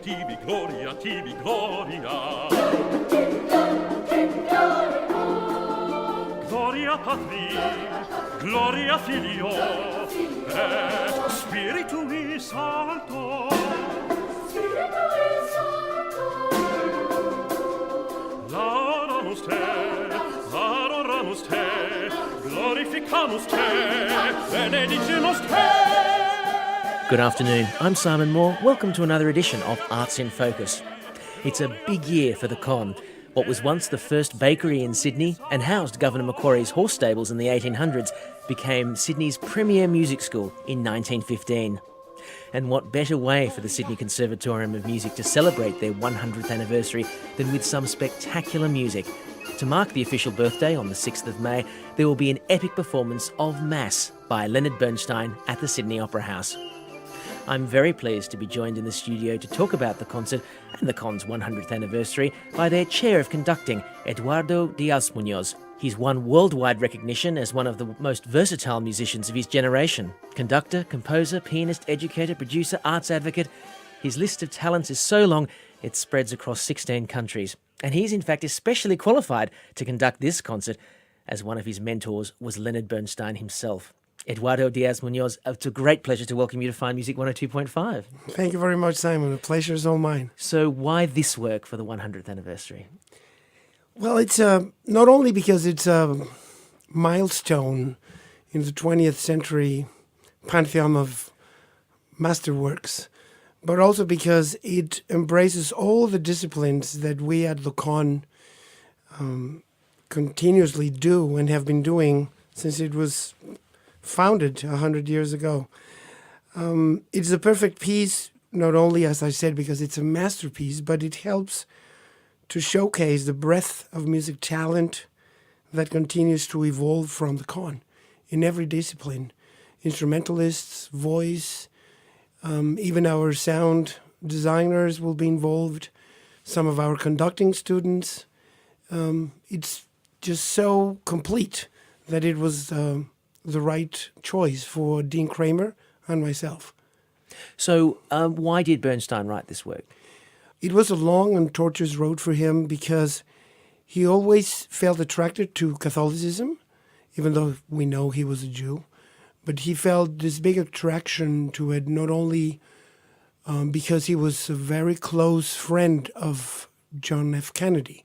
tibi, gloria, tibi, gloria. Gloria Patri, gloria Filio, et Spiritui Sancto. Laudamus te, adoramus te, glorificamus te, benedicimus te. Good afternoon, I'm Simon Moore. Welcome to another edition of Arts in Focus. It's a big year for the Con. What was once the first bakery in Sydney and housed Governor Macquarie's horse stables in the 1800s became Sydney's premier music school in 1915. And what better way for the Sydney Conservatorium of Music to celebrate their 100th anniversary than with some spectacular music. To mark the official birthday on the 6th of May, there will be an epic performance of Mass by Leonard Bernstein at the Sydney Opera House. I'm very pleased to be joined in the studio to talk about the concert and the Con's 100th anniversary by their chair of conducting, Eduardo Diazmunoz. He's won worldwide recognition as one of the most versatile musicians of his generation. Conductor, composer, pianist, educator, producer, arts advocate. His list of talents is so long, it spreads across 16 countries. And he's in fact especially qualified to conduct this concert, as one of his mentors was Leonard Bernstein himself. Eduardo Diazmunoz, it's a great pleasure to welcome you to Fine Music 102.5. Thank you very much, Simon. The pleasure is all mine. So why this work for the 100th anniversary? Well, it's not only because it's a milestone in the 20th century pantheon of masterworks, but also because it embraces all the disciplines that we at the Con continuously do and have been doing since it was founded 100 years ago. It's a perfect piece, not only, as I said, because it's a masterpiece, but it helps to showcase the breadth of music talent that continues to evolve from the Con in every discipline. Instrumentalists, voice, even our sound designers will be involved, some of our conducting students. It's just so complete that it was the right choice for Dean Kramer and myself. So why did Bernstein write this work? It was a long and tortuous road for him because he always felt attracted to Catholicism, even though we know he was a Jew. But he felt this big attraction to it, not only because he was a very close friend of John F. Kennedy.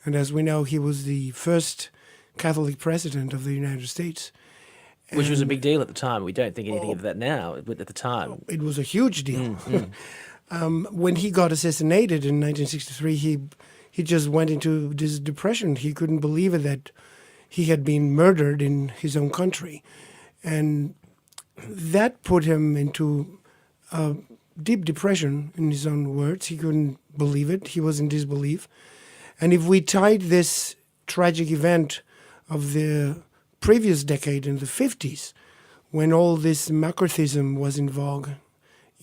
And as we know, he was the first Catholic president of the United States. Which was a big deal at the time. We don't think anything of that now, but at the time. It was a huge deal. When he got assassinated in 1963, he just went into this depression. He couldn't believe it that he had been murdered in his own country. And that put him into a deep depression, in his own words. He couldn't believe it. He was in disbelief. And if we tied this tragic event of the previous decade in the 50s, when all this McCarthyism was in vogue,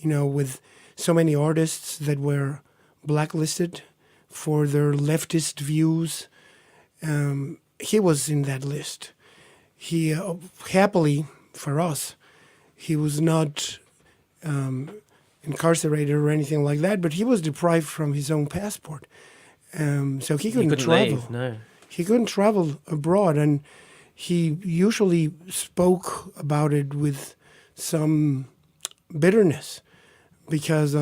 with so many artists that were blacklisted for their leftist views, he was in that list. He, happily for us, he was not incarcerated or anything like that, but he was deprived from his own passport. So he couldn't travel. Leave, no. He couldn't travel abroad, and he usually spoke about it with some bitterness because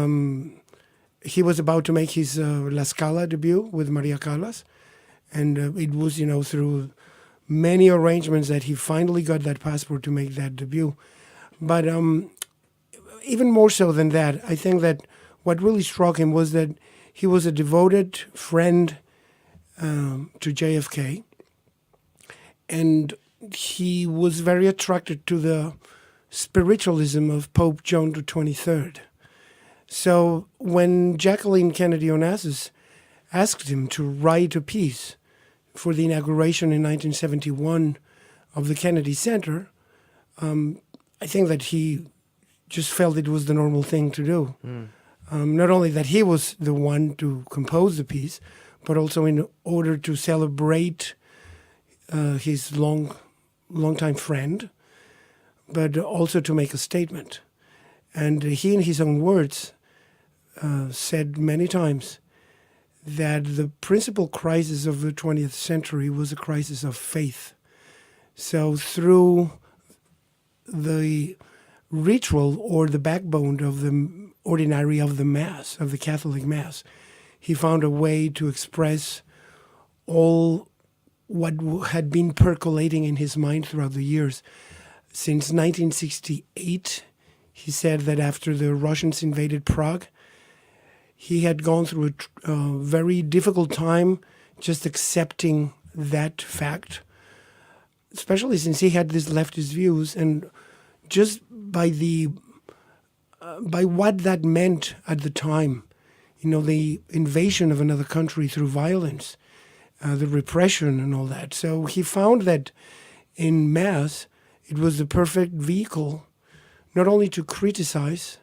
he was about to make his La Scala debut with Maria Callas. And it was, through many arrangements that he finally got that passport to make that debut. But even more so than that, I think that what really struck him was that he was a devoted friend to JFK. And he was very attracted to the spiritualism of Pope John XXIII. So when Jacqueline Kennedy Onassis asked him to write a piece for the inauguration in 1971 of the Kennedy Center, I think that he just felt it was the normal thing to do. Not only that he was the one to compose the piece, but also in order to celebrate his longtime friend, but also to make a statement. And he, in his own words, said many times that the principal crisis of the 20th century was a crisis of faith. So through the ritual or the backbone of the ordinary of the Mass, of the Catholic Mass, he found a way to express all what had been percolating in his mind throughout the years. Since 1968, he said that after the Russians invaded Prague, he had gone through a very difficult time just accepting that fact, especially since he had these leftist views, and just by what that meant at the time, the invasion of another country through violence, the repression and all that. So he found that in Mass, it was the perfect vehicle, not only to criticize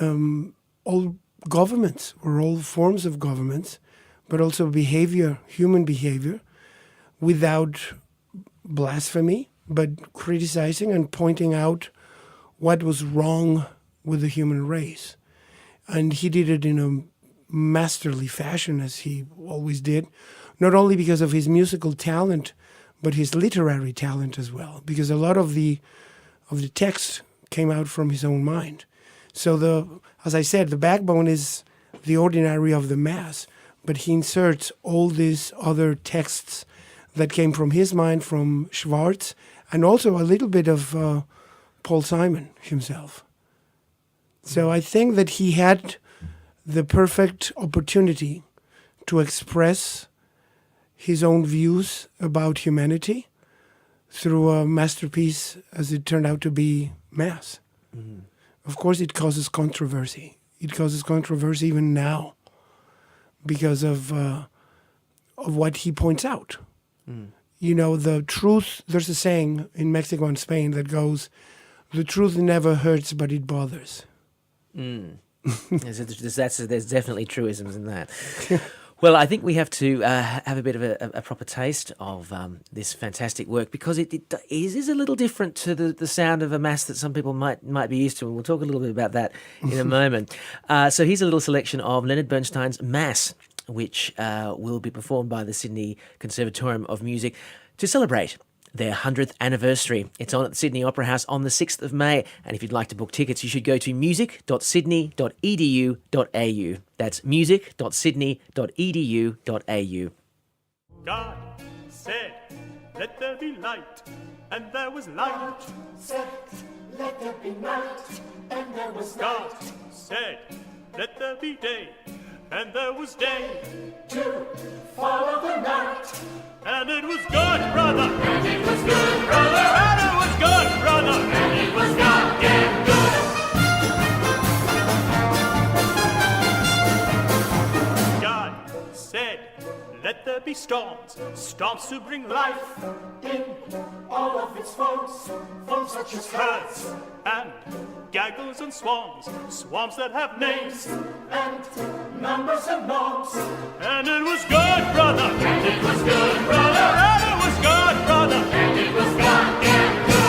all governments or all forms of governments, but also human behavior, without blasphemy, but criticizing and pointing out what was wrong with the human race. And he did it in a masterly fashion, as he always did, not only because of his musical talent, but his literary talent as well, because a lot of the text came out from his own mind. So as I said, the backbone is the ordinary of the Mass, but he inserts all these other texts that came from his mind, from Schwartz, and also a little bit of Paul Simon himself. So I think that he had the perfect opportunity to express his own views about humanity through a masterpiece, as it turned out to be, Mass. Mm-hmm. Of course, it causes controversy. It causes controversy even now because of what he points out. Mm. The truth, there's a saying in Mexico and Spain that goes, the truth never hurts, but it bothers. Mm. There's definitely truisms in that. Well, I think we have to have a bit of a proper taste of this fantastic work, because it is a little different to the sound of a Mass that some people might be used to, and we'll talk a little bit about that in a moment. So here's a little selection of Leonard Bernstein's Mass, which will be performed by the Sydney Conservatorium of Music to celebrate their 100th anniversary. It's on at the Sydney Opera House on the 6th of May. And if you'd like to book tickets, you should go to music.sydney.edu.au. That's music.sydney.edu.au. God said, let there be light, and there was light. God said, let there be night, and there was God night. said, let there be day, and there was day. To follow the night. And it was good, brother. And it was good, brother. And it was good, brother. And it was goddamn good. God said, let there be storms, storms to bring life. In all of its forms, forms such as Herds and gaggles and swarms, swarms that have names. and numbers and norms. And it was good, brother. And it was good, brother. And it was good, brother. And it was goddamn good.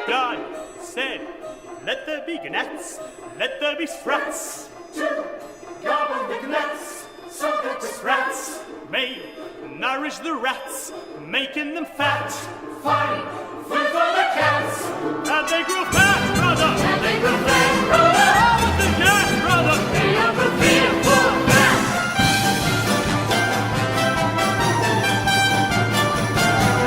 God said, let there be gnats, let there be sprats. To gobble the gnats, so that the Rats may nourish the rats, making them fat. fine food for the cats. And they grew fat, brother. And they grew fat, brother. With the gas, brother. They are prepared for that.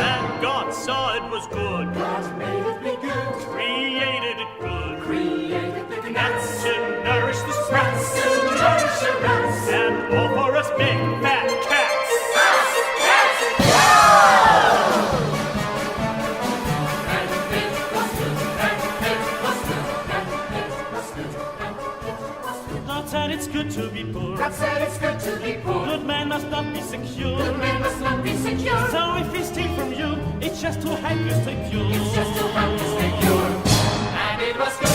And God saw it was good, God made it be good. created it good. Created the Gnats gnats to nourish the sprats, to nourish the rats. and all for us big fat cats. And it was good. And it was good. And it was good. And it was good. God said it's good to be poor. God said it's good to be poor. Good man must not be secure. Good man must not be secure. So if he steal from you, it's just to help you secure. It's just to help you secure. And it was good.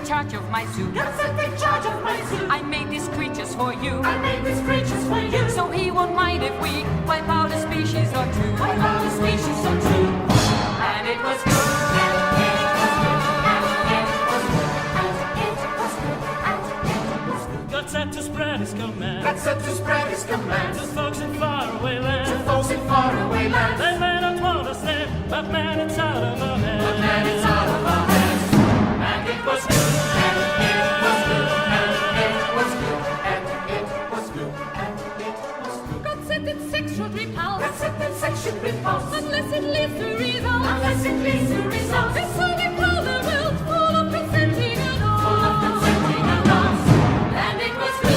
charge of my zoo. God set in charge of my zoo. I made these creatures for you. I made these creatures for you. So he won't mind if we wipe out a species or two. Wipe out a species or two. And it was good. God said to spread his command. God said to spread his commands To folks in faraway lands. to folks in faraway lands. They may not understand, but man, it's out of our hands. But man, it's out of our hands. And it was good. And it was good. And it was good. And it was good. And it was good. God said that sex should repulse. God said that sex should repulse Unless it leads to results. unless it leads to results. And so they call the world full of consenting adults. Full of consenting adults. And it was good.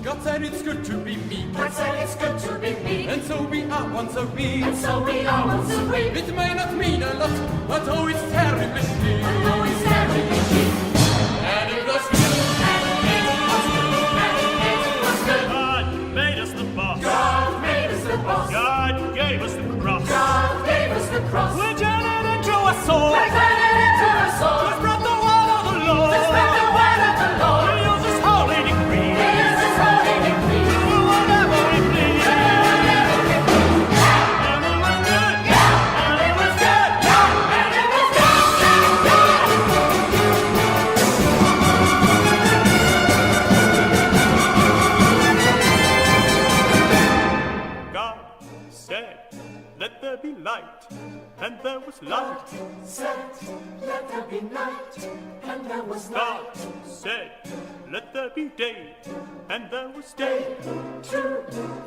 God said it's good to be meek, God said it's good to be meek, and so we are once a week. and so we are once a week. It may not mean a lot, but oh, it's terribly chic. Oh, it's terribly cheap. And it was good. God made us the boss. God made us the boss. God gave us the cross. God gave us the cross. We turned it into a sword. We turned it into a sword. We spread the word of the Lord. We spread the word of the Lord. We use His holy decree. He is His holy decree. We do whatever we please. And it was good. And it was good. And it was God said, let there be light. And there was light. said, let there be night, and there was God night. said, let there be day. And there was day. To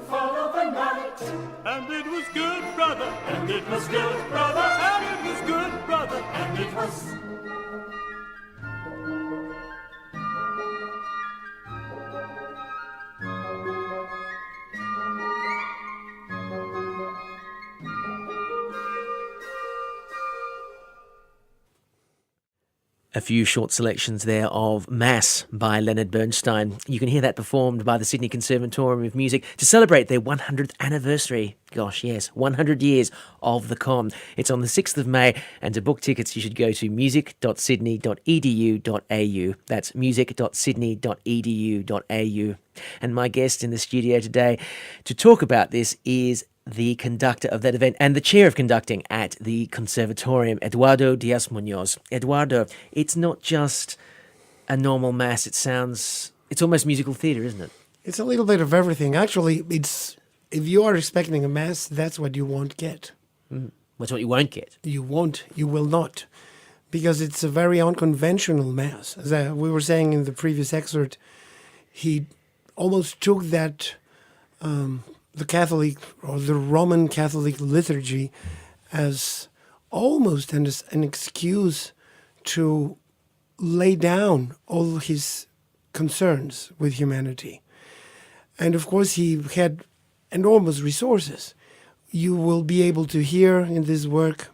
follow the night. And it was good, brother. And it was good, brother. And it was good, brother. And it was. A few short selections there of Mass by Leonard Bernstein. You can hear that performed by the Sydney Conservatorium of Music to celebrate their 100th anniversary. Gosh, yes, 100 years of the Con. It's on the 6th of May, and to book tickets you should go to music.sydney.edu.au. That's music.sydney.edu.au. And my guest in the studio today to talk about this is the conductor of that event and the chair of conducting at the Conservatorium, Eduardo Diazmunoz. Eduardo, it's not just a normal mass. It's almost musical theatre, isn't it? It's a little bit of everything. Actually, it's if you are expecting a mass, that's what you won't get. That's what you won't get. You will not, because it's a very unconventional mass. As we were saying in the previous excerpt, he almost took that the Catholic or the Roman Catholic liturgy as almost an excuse to lay down all his concerns with humanity. And of course, he had enormous resources. You will be able to hear in this work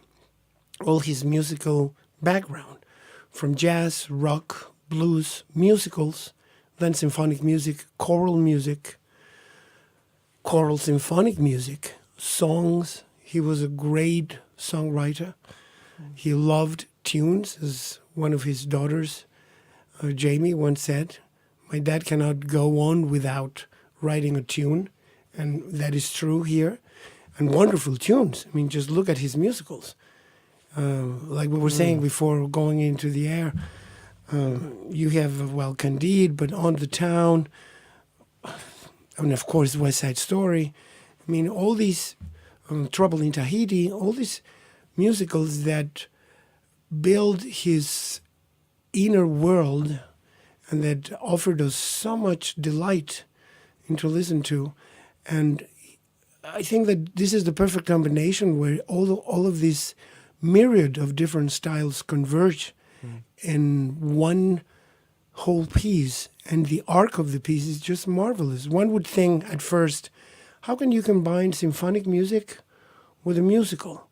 all his musical background, from jazz, rock, blues, musicals, then symphonic music, choral symphonic music, songs. He was a great songwriter. He loved tunes, as one of his daughters, Jamie, once said. My dad cannot go on without writing a tune, and that is true here. And wonderful tunes. I mean, just look at his musicals. Like we were saying before going into the air, you have, Candide, but On the Town, and of course West Side Story. I mean, all these Trouble in Tahiti, all these musicals that build his inner world and that offered us so much delight and to listen to. And I think that this is the perfect combination where all of these myriad of different styles converge in one whole piece, and the arc of the piece is just marvelous. One would think at first, how can you combine symphonic music with a musical,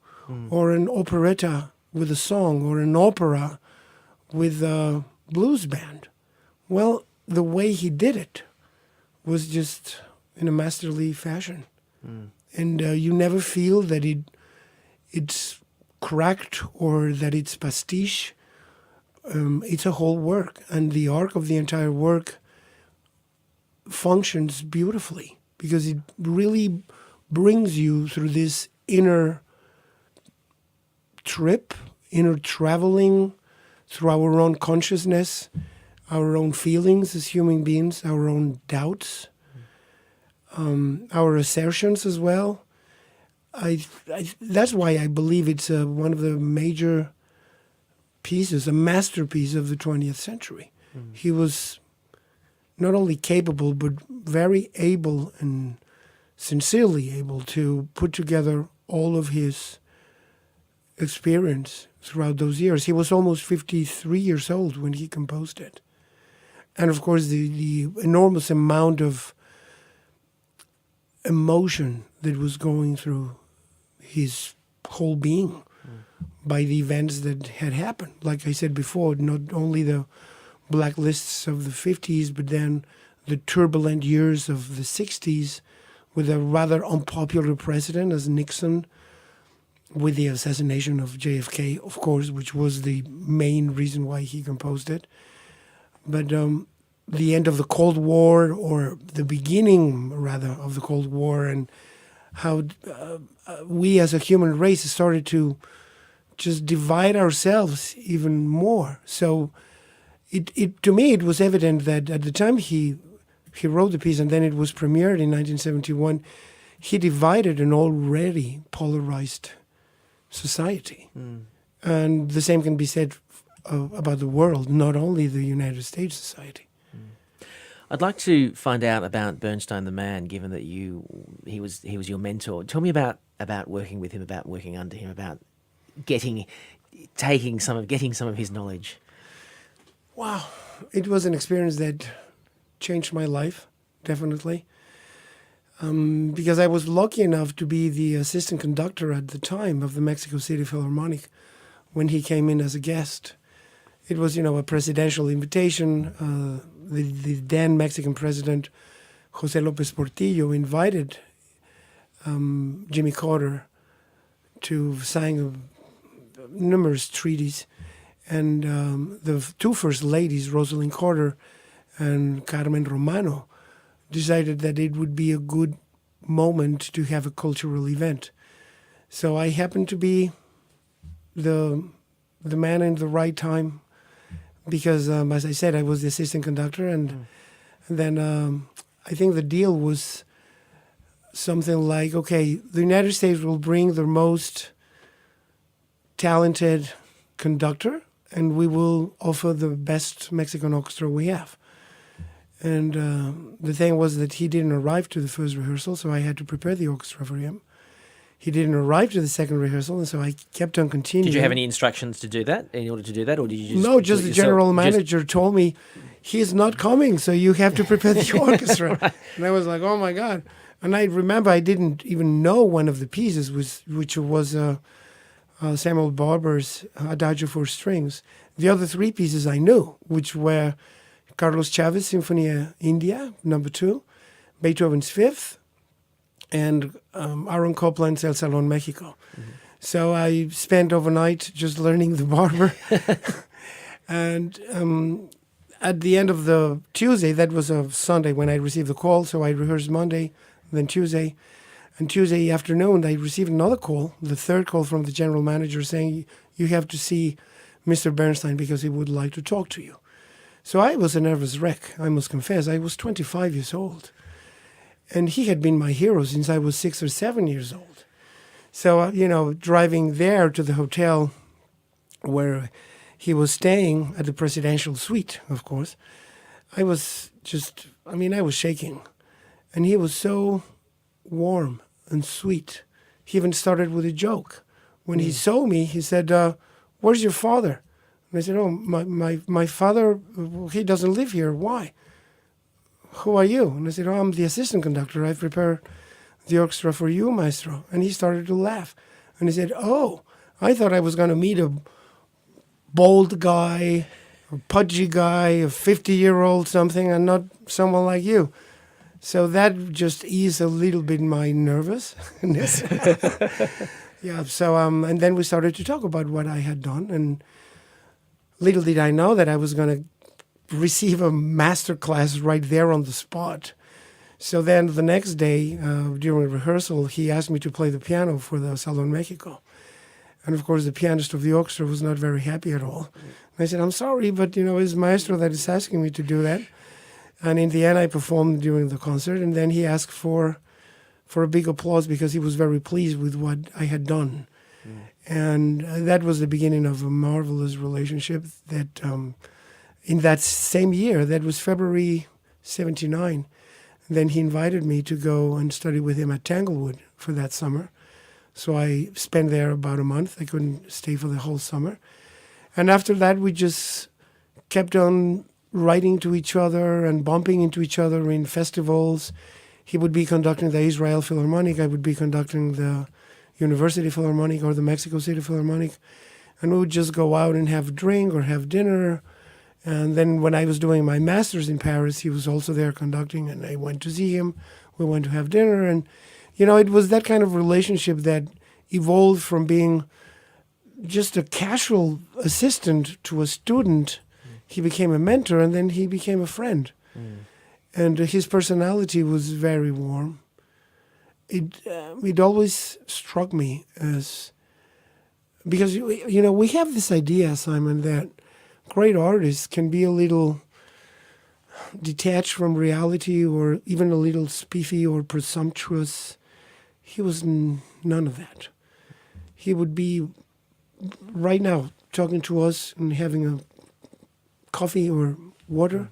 or an operetta with a song, or an opera with a blues band? Well, the way he did it was just in a masterly fashion. And you never feel that it it's cracked or that it's pastiche. It's a whole work, and the arc of the entire work functions beautifully because it really brings you through this inner trip, inner traveling through our own consciousness, our own feelings as human beings, our own doubts, our assertions as well. That's why I believe it's one of the major pieces, a masterpiece of the 20th century. He was not only capable, but very able and sincerely able to put together all of his experience throughout those years. He was almost 53 years old when he composed it. And of course, the enormous amount of emotion that was going through his whole being by the events that had happened. Like I said before, not only the blacklists of the 50s, but then the turbulent years of the 60s with a rather unpopular president as Nixon, with the assassination of JFK, of course, which was the main reason why he composed it. But the end of the Cold War, or the beginning, rather, of the Cold War, and how we as a human race started to just divide ourselves even more. So it to me, it was evident that at the time he wrote the piece and then it was premiered in 1971, he divided an already polarized society. And the same can be said about the world, not only the United States society. I'd like to find out about Bernstein the man, given that he was your mentor. Tell me about working with him, about working under him, about getting some of his knowledge. Wow, it was an experience that changed my life, definitely. Because I was lucky enough to be the assistant conductor at the time of the Mexico City Philharmonic when he came in as a guest. It was, a presidential invitation. The then Mexican president, José López Portillo, invited Jimmy Carter to sign numerous treaties. And the two first ladies, Rosalind Carter and Carmen Romano, decided that it would be a good moment to have a cultural event. So I happened to be the man in the right time because, as I said, I was the assistant conductor. And then I think the deal was something like, okay, the United States will bring their most talented conductor and we will offer the best Mexican orchestra we have. And the thing was that he didn't arrive to the first rehearsal, so I had to prepare the orchestra for him. He didn't arrive to the second rehearsal, and so I kept on continuing. Did you have any instructions to do that, in order to do that, or did you just... No, just the general manager told me, he's not coming, so you have to prepare the orchestra. Right. And I was like, oh my God. And I remember I didn't even know one of the pieces, which was Samuel Barber's Adagio for Strings. The other three pieces I knew, which were Carlos Chavez Sinfonia India, number 2, Beethoven's Fifth, and Aaron Copland's El Salón Mexico. So I spent overnight just learning the Barber. And at the end of the Tuesday, that was a Sunday when I received the call, so I rehearsed Monday, then Tuesday. And Tuesday afternoon, I received another call, the third call from the general manager saying, you have to see Mr. Bernstein because he would like to talk to you. So I was a nervous wreck, I must confess. I was 25 years old. And he had been my hero since I was 6 or 7 years old. So, driving there to the hotel where he was staying at the presidential suite, of course, I was shaking. And he was so warm and sweet. He even started with a joke. When he saw me, he said, where's your father? And I said, oh, my father, he doesn't live here. Why? Who are you? And I said, oh, I'm the assistant conductor. I prepared the orchestra for you, maestro. And he started to laugh. And he said, oh, I thought I was going to meet a bold guy, a pudgy guy, a 50-year-old something, and not someone like you. So that just eased a little bit my nervousness. Yeah. So and then we started to talk about what I had done, and little did I know that I was going to receive a master class right there on the spot. So then the next day, during rehearsal, he asked me to play the piano for the Salón Mexico. And of course, the pianist of the orchestra was not very happy at all. And I said, I'm sorry, but it's maestro that is asking me to do that. And in the end, I performed during the concert, and then he asked for a big applause because he was very pleased with what I had done. And that was the beginning of a marvelous relationship that in that same year, that was February 79, then he invited me to go and study with him at Tanglewood for that summer. So I spent there about a month. I couldn't stay for the whole summer. And after that, we just kept on writing to each other and bumping into each other in festivals. He would be conducting the Israel Philharmonic. I would be conducting the University Philharmonic or the Mexico City Philharmonic. And we would just go out and have a drink or have dinner. And then when I was doing my master's in Paris, he was also there conducting, and I went to see him. We went to have dinner. And, it was that kind of relationship that evolved from being just a casual assistant to a student. He became a mentor, and then he became a friend. And his personality was very warm. It always struck me as, because, we have this idea, Simon, that great artists can be a little detached from reality or even a little spiffy or presumptuous. He was none of that. He would be right now talking to us and having a coffee or water.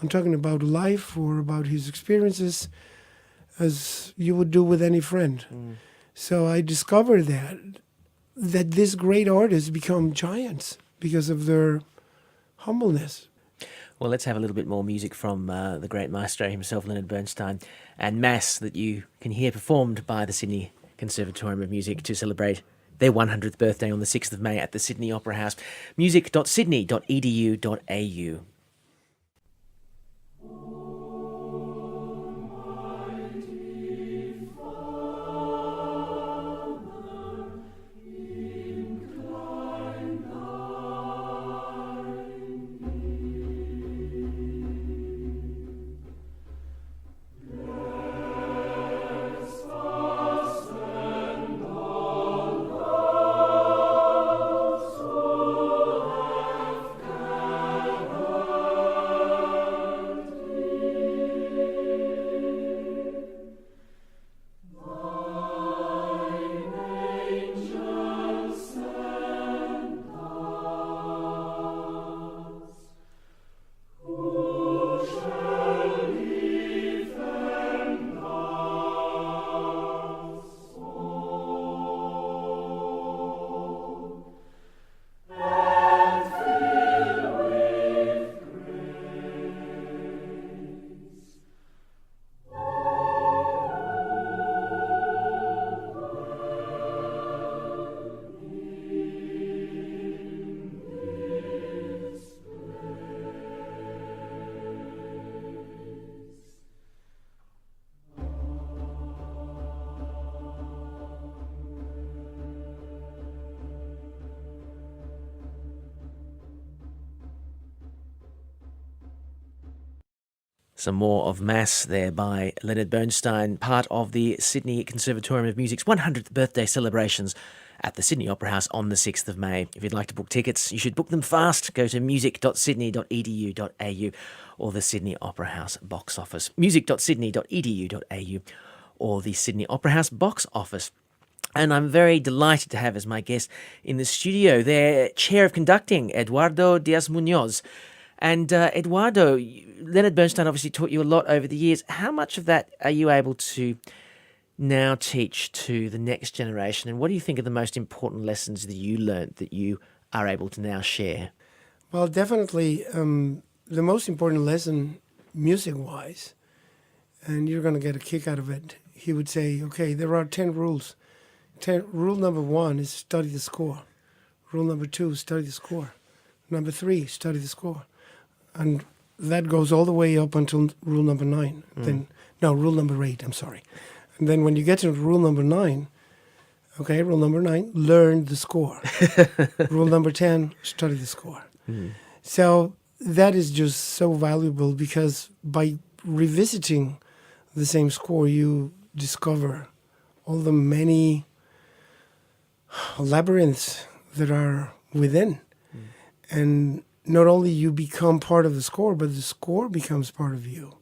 I'm talking about life or about his experiences as you would do with any friend. So I discovered that these great artists become giants because of their humbleness. Well, let's have a little bit more music from the great maestro himself, Leonard Bernstein, and Mass that you can hear performed by the Sydney Conservatorium of Music to celebrate their 100th birthday on the 6th of May at the Sydney Opera House. music.sydney.edu.au. Some more of Mass there by Leonard Bernstein, part of the Sydney Conservatorium of Music's 100th birthday celebrations at the Sydney Opera House on the 6th of May. If you'd like to book tickets, you should book them fast. Go to music.sydney.edu.au or the Sydney Opera House box office. music.sydney.edu.au or the Sydney Opera House box office. And I'm very delighted to have as my guest in the studio their chair of conducting, Eduardo Diazmunoz. And Eduardo, Leonard Bernstein obviously taught you a lot over the years. How much of that are you able to now teach to the next generation? And what do you think are the most important lessons that you learnt that you are able to now share? Well, definitely the most important lesson music-wise, and you're going to get a kick out of it, he would say, okay, there are 10 rules. Rule number 1 is study the score. Rule number 2, study the score. Number 3, study the score. And that goes all the way up until rule number 9. Rule number 8, I'm sorry. And then when you get to rule number 9, Okay, rule number 9, learn the score. Rule number 10, study the score. So that is just so valuable because by revisiting the same score, you discover all the many labyrinths that are within. And not only you become part of the score, but the score becomes part of you.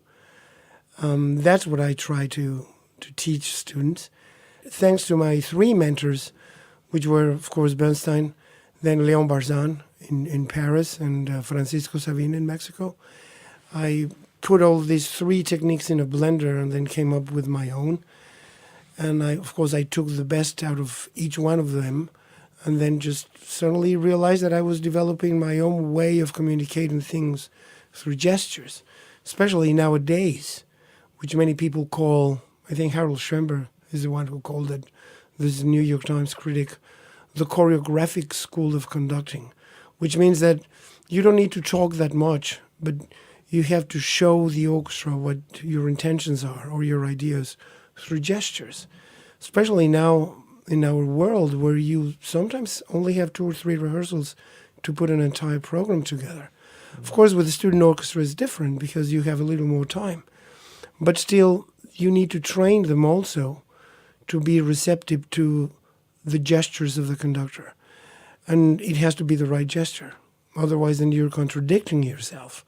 That's what I try to teach students. Thanks to my 3 mentors, which were, of course, Bernstein, then Leon Barzan in Paris, and Francisco Savin in Mexico, I put all these 3 techniques in a blender and then came up with my own. And of course, I took the best out of each one of them and then just suddenly realized that I was developing my own way of communicating things through gestures, especially nowadays, which many people call, I think Harold Schoenberg is the one who called it, this New York Times critic, the choreographic school of conducting, which means that you don't need to talk that much, but you have to show the orchestra what your intentions are or your ideas through gestures, especially now in our world where you sometimes only have 2 or 3 rehearsals to put an entire program together. Of course, with the student orchestra it's different because you have a little more time, but still you need to train them also to be receptive to the gestures of the conductor. And it has to be the right gesture. Otherwise, then you're contradicting yourself.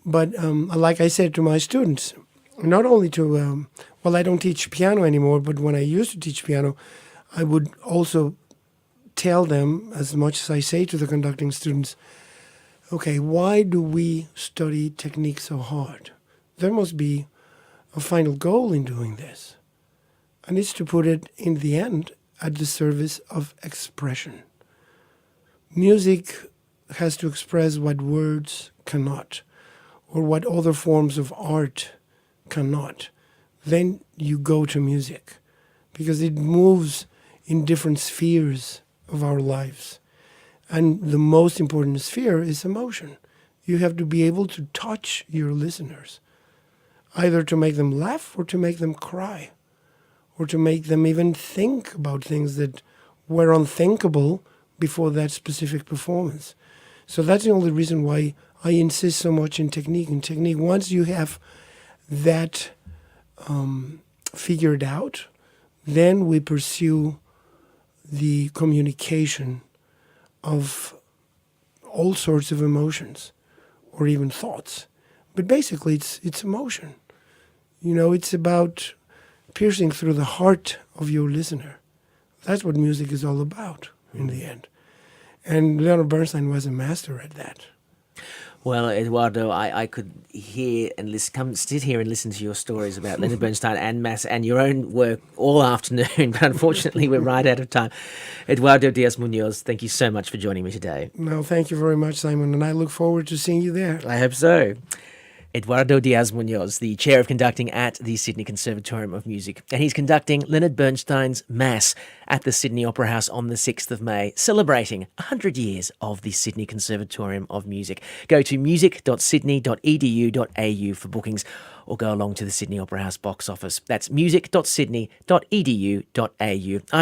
But like I said to my students, not only to, I don't teach piano anymore, but when I used to teach piano, I would also tell them, as much as I say to the conducting students, okay, why do we study technique so hard? There must be a final goal in doing this. And it's to put it, in the end, at the service of expression. Music has to express what words cannot, or what other forms of art cannot. Then you go to music, because it moves in different spheres of our lives. And the most important sphere is emotion. You have to be able to touch your listeners, either to make them laugh or to make them cry, or to make them even think about things that were unthinkable before that specific performance. So that's the only reason why I insist so much in technique. In technique, once you have that figured out, then we pursue the communication of all sorts of emotions or even thoughts. But basically, it's emotion. You know, it's about piercing through the heart of your listener. That's what music is all about in the end. And Leonard Bernstein was a master at that. Well, Eduardo, I could hear and sit here and listen to your stories about Leonard Bernstein and Mass and your own work all afternoon, but unfortunately we're right out of time. Eduardo Diazmunoz, thank you so much for joining me today. No, thank you very much, Simon, and I look forward to seeing you there. I hope so. Eduardo Diazmunoz, the Chair of Conducting at the Sydney Conservatorium of Music. And he's conducting Leonard Bernstein's Mass at the Sydney Opera House on the 6th of May, celebrating 100 years of the Sydney Conservatorium of Music. Go to music.sydney.edu.au for bookings or go along to the Sydney Opera House box office. That's music.sydney.edu.au.